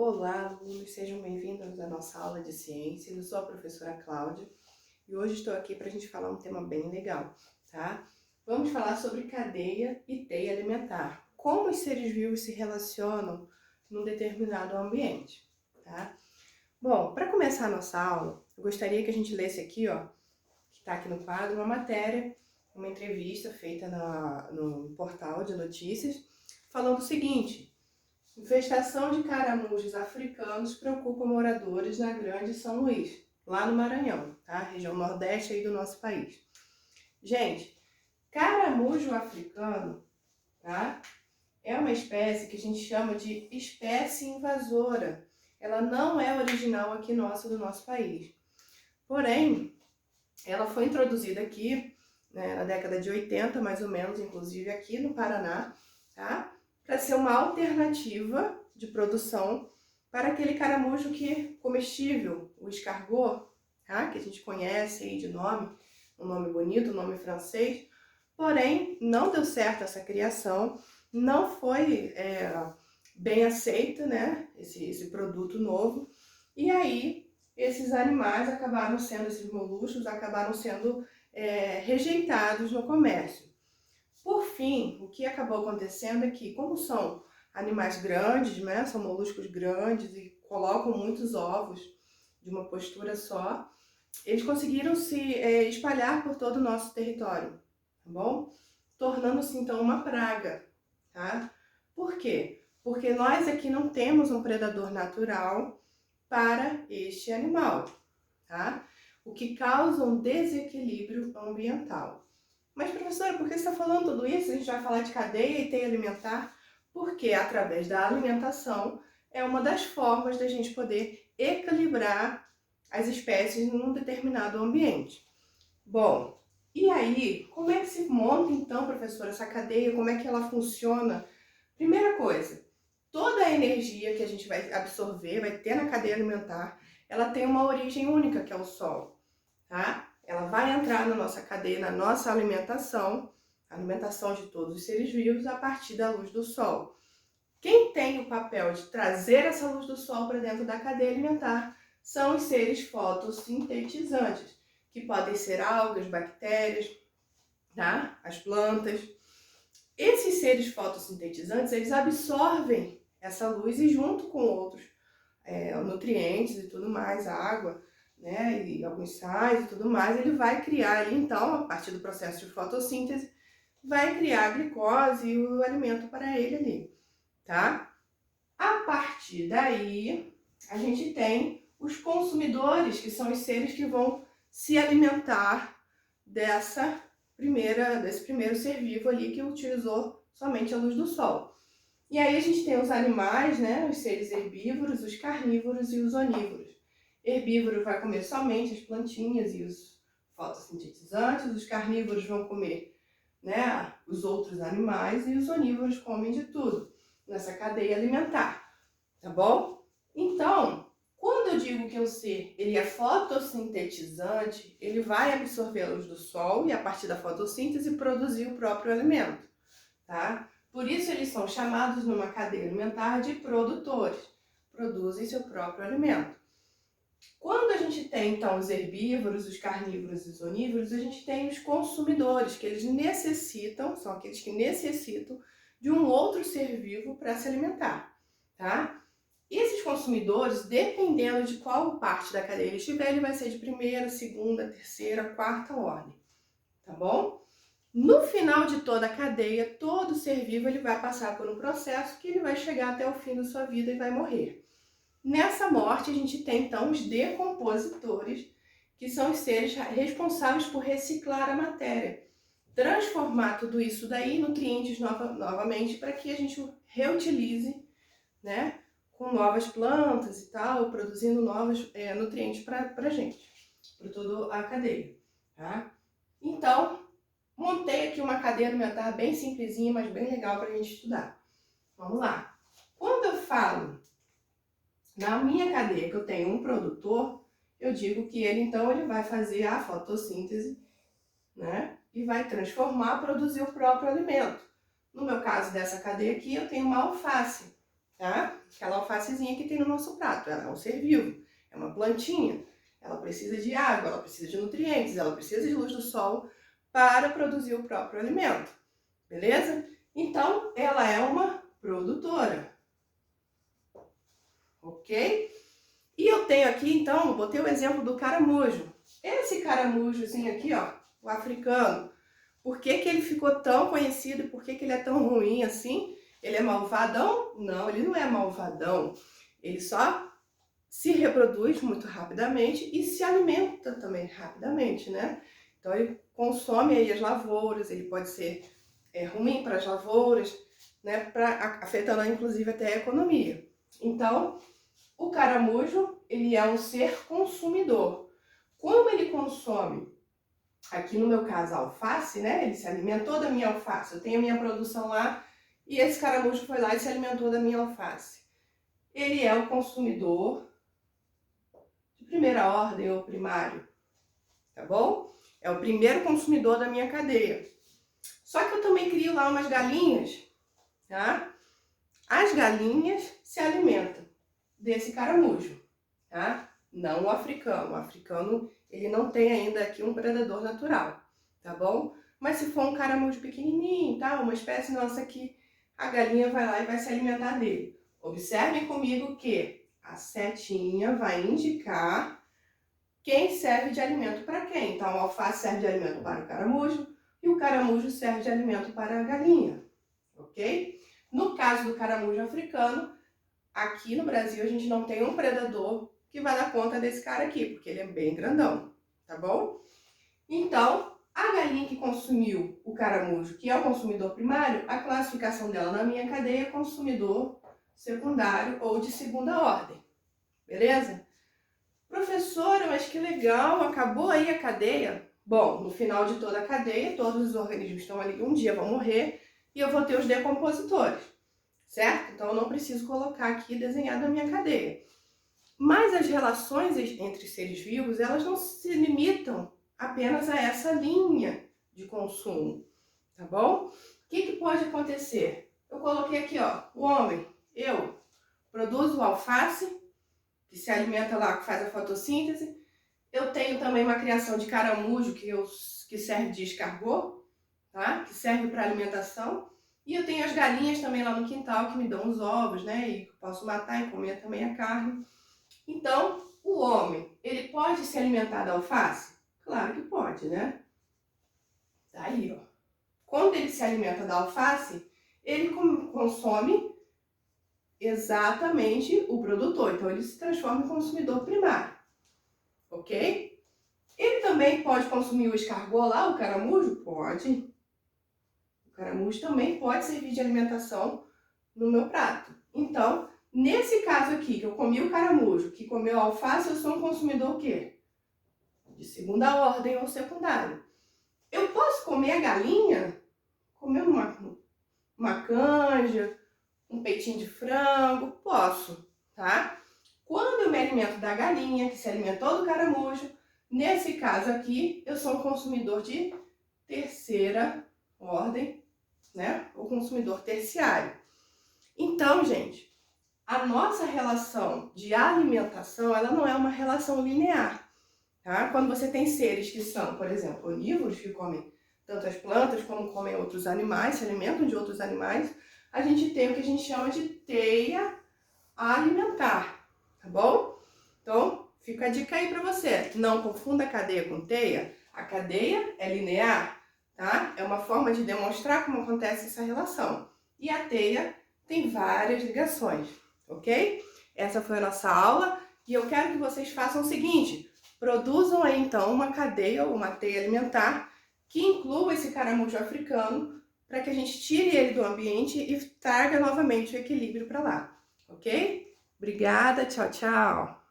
Olá, alunos, sejam bem-vindos à nossa aula de ciências. Eu sou a professora Cláudia e hoje estou aqui para a gente falar um tema bem legal, tá? Vamos falar sobre cadeia e teia alimentar. Como os seres vivos se relacionam num determinado ambiente, tá? Bom, para começar a nossa aula, eu gostaria que a gente lesse aqui, ó, que está aqui no quadro, uma matéria, uma entrevista feita no portal de notícias, falando o seguinte: infestação de caramujos africanos preocupa moradores na Grande São Luís, lá no Maranhão, tá? Região nordeste aí do nosso país. Gente, caramujo africano, tá? É uma espécie que a gente chama de espécie invasora. Ela não é original aqui nossa, do nosso país. Porém, ela foi introduzida aqui, né, na década de 80, mais ou menos, inclusive aqui no Paraná, tá? Para ser uma alternativa de produção para aquele caramujo que comestível, o escargot, tá? Que a gente conhece aí de nome, um nome bonito, um nome francês. Porém, não deu certo essa criação, não foi bem aceita, né? Esse produto novo. E aí, esses animais acabaram sendo, esses moluscos acabaram sendo rejeitados no comércio. Por fim, o que acabou acontecendo é que, como são animais grandes, né, são moluscos grandes e colocam muitos ovos de uma postura só, eles conseguiram se espalhar por todo o nosso território, tá bom? Tornando-se então uma praga, tá? Por quê? Porque nós aqui não temos um predador natural para este animal, tá? O que causa um desequilíbrio ambiental. Mas, professora, por que você está falando tudo isso? A gente vai falar de cadeia e teia alimentar, porque através da alimentação é uma das formas da gente poder equilibrar as espécies num determinado ambiente. Bom, e aí, como é que se monta então, professora, essa cadeia? Como é que ela funciona? Primeira coisa, toda a energia que a gente vai absorver, vai ter na cadeia alimentar, ela tem uma origem única, que é o sol, tá? Ela vai entrar na nossa cadeia, na nossa alimentação, a alimentação de todos os seres vivos, a partir da luz do sol. Quem tem o papel de trazer essa luz do sol para dentro da cadeia alimentar são os seres fotossintetizantes, que podem ser algas, bactérias, tá? As plantas. Esses seres fotossintetizantes, eles absorvem essa luz e junto com outros nutrientes e tudo mais, água, né, e alguns sais e tudo mais, ele vai criar ali, então, a partir do processo de fotossíntese, vai criar a glicose e o alimento para ele ali, tá? A partir daí, a gente tem os consumidores, que são os seres que vão se alimentar desse primeiro ser vivo ali que utilizou somente a luz do sol. E aí a gente tem os animais, né, os seres herbívoros, os carnívoros e os onívoros. Herbívoro vai comer somente as plantinhas e os fotossintetizantes, os carnívoros vão comer, né, os outros animais e os onívoros comem de tudo nessa cadeia alimentar, tá bom? Então, quando eu digo que um ser ele é fotossintetizante, ele vai absorver a luz do sol e a partir da fotossíntese produzir o próprio alimento, tá? Por isso eles são chamados numa cadeia alimentar de produtores, produzem seu próprio alimento. Quando a gente tem então os herbívoros, os carnívoros e os onívoros, a gente tem os consumidores, que eles necessitam, são aqueles que necessitam de um outro ser vivo para se alimentar, tá? E esses consumidores, dependendo de qual parte da cadeia ele estiver, ele vai ser de primeira, segunda, terceira, quarta ordem, tá bom? No final de toda a cadeia, todo ser vivo ele vai passar por um processo que ele vai chegar até o fim da sua vida e vai morrer. Nessa morte, a gente tem então os decompositores, que são os seres responsáveis por reciclar a matéria, transformar tudo isso daí em nutrientes novamente para que a gente reutilize, né, com novas plantas e tal, produzindo novos nutrientes para a gente, para toda a cadeia, tá? Então, montei aqui uma cadeia alimentar bem simplesinha, mas bem legal para a gente estudar. Vamos lá. Quando eu falo na minha cadeia que eu tenho um produtor, eu digo que ele então ele vai fazer a fotossíntese, né? E vai transformar, produzir o próprio alimento. No meu caso dessa cadeia aqui, eu tenho uma alface, tá? Aquela alfacezinha que tem no nosso prato, ela é um ser vivo, é uma plantinha. Ela precisa de água, ela precisa de nutrientes, ela precisa de luz do sol para produzir o próprio alimento, beleza? Então, ela é uma produtora, ok? E eu tenho aqui, então, botei o exemplo do caramujo. Esse caramujozinho aqui, ó, o africano, por que que ele ficou tão conhecido e por que que ele é tão ruim assim? Ele é malvadão? Não, ele não é malvadão. Ele só se reproduz muito rapidamente e se alimenta também rapidamente, né? Então ele consome aí as lavouras, ele pode ser ruim para as lavouras, né? Afetando inclusive até a economia. Então, o caramujo, ele é um ser consumidor. Como ele consome, aqui no meu caso, a alface, né? Ele se alimentou da minha alface, eu tenho a minha produção lá e esse caramujo foi lá e se alimentou da minha alface. Ele é o consumidor de primeira ordem ou primário, tá bom? É o primeiro consumidor da minha cadeia. Só que eu também crio lá umas galinhas, tá? As galinhas se alimentam desse caramujo, tá? Não o africano. O africano, ele não tem ainda aqui um predador natural, tá bom? Mas se for um caramujo pequenininho, tá? Uma espécie nossa aqui, a galinha vai lá e vai se alimentar dele. Observem comigo que a setinha vai indicar quem serve de alimento para quem. Então, a alface serve de alimento para o caramujo e o caramujo serve de alimento para a galinha, ok? No caso do caramujo africano, aqui no Brasil a gente não tem um predador que vai dar conta desse cara aqui, porque ele é bem grandão, tá bom? Então, a galinha que consumiu o caramujo, que é o consumidor primário, a classificação dela na minha cadeia é consumidor secundário ou de segunda ordem, beleza? Professora, mas que legal, acabou aí a cadeia? Bom, no final de toda a cadeia, todos os organismos estão ali, um dia vão morrer e eu vou ter os decompositores, certo? Então eu não preciso colocar aqui desenhado na minha cadeia. Mas as relações entre seres vivos, elas não se limitam apenas a essa linha de consumo, tá bom? O que pode acontecer? Eu coloquei aqui, ó, o homem, eu produzo alface, que se alimenta lá, que faz a fotossíntese. Eu tenho também uma criação de caramujo, que serve de escargot, tá? Que serve para alimentação. E eu tenho as galinhas também lá no quintal, que me dão os ovos, né? E eu posso matar e comer também a carne. Então, o homem, ele pode se alimentar da alface? Claro que pode, né? Tá aí, ó. Quando ele se alimenta da alface, ele consome exatamente o produtor. Então, ele se transforma em consumidor primário, ok? Ele também pode consumir o escargot lá, o caramujo? Pode. O caramujo também pode servir de alimentação no meu prato. Então, nesse caso aqui, que eu comi o caramujo, que comeu a alface, eu sou um consumidor o quê? De segunda ordem ou secundário. Eu posso comer a galinha? Comer uma canja, um peitinho de frango? Posso, tá? Quando eu me alimento da galinha, que se alimentou do caramujo, nesse caso aqui, eu sou um consumidor de terceira ordem, né? O consumidor terciário. Então, gente, a nossa relação de alimentação, ela não é uma relação linear, tá? Quando você tem seres que são, por exemplo, onívoros, que comem tanto as plantas como comem outros animais, se alimentam de outros animais, a gente tem o que a gente chama de teia alimentar, tá bom? Então, fica a dica aí para você. Não confunda cadeia com teia. A cadeia é linear, tá? É uma forma de demonstrar como acontece essa relação. E a teia tem várias ligações, ok? Essa foi a nossa aula e eu quero que vocês façam o seguinte: produzam aí então uma cadeia ou uma teia alimentar que inclua esse caramujo africano para que a gente tire ele do ambiente e traga novamente o equilíbrio para lá, ok? Obrigada, tchau, tchau!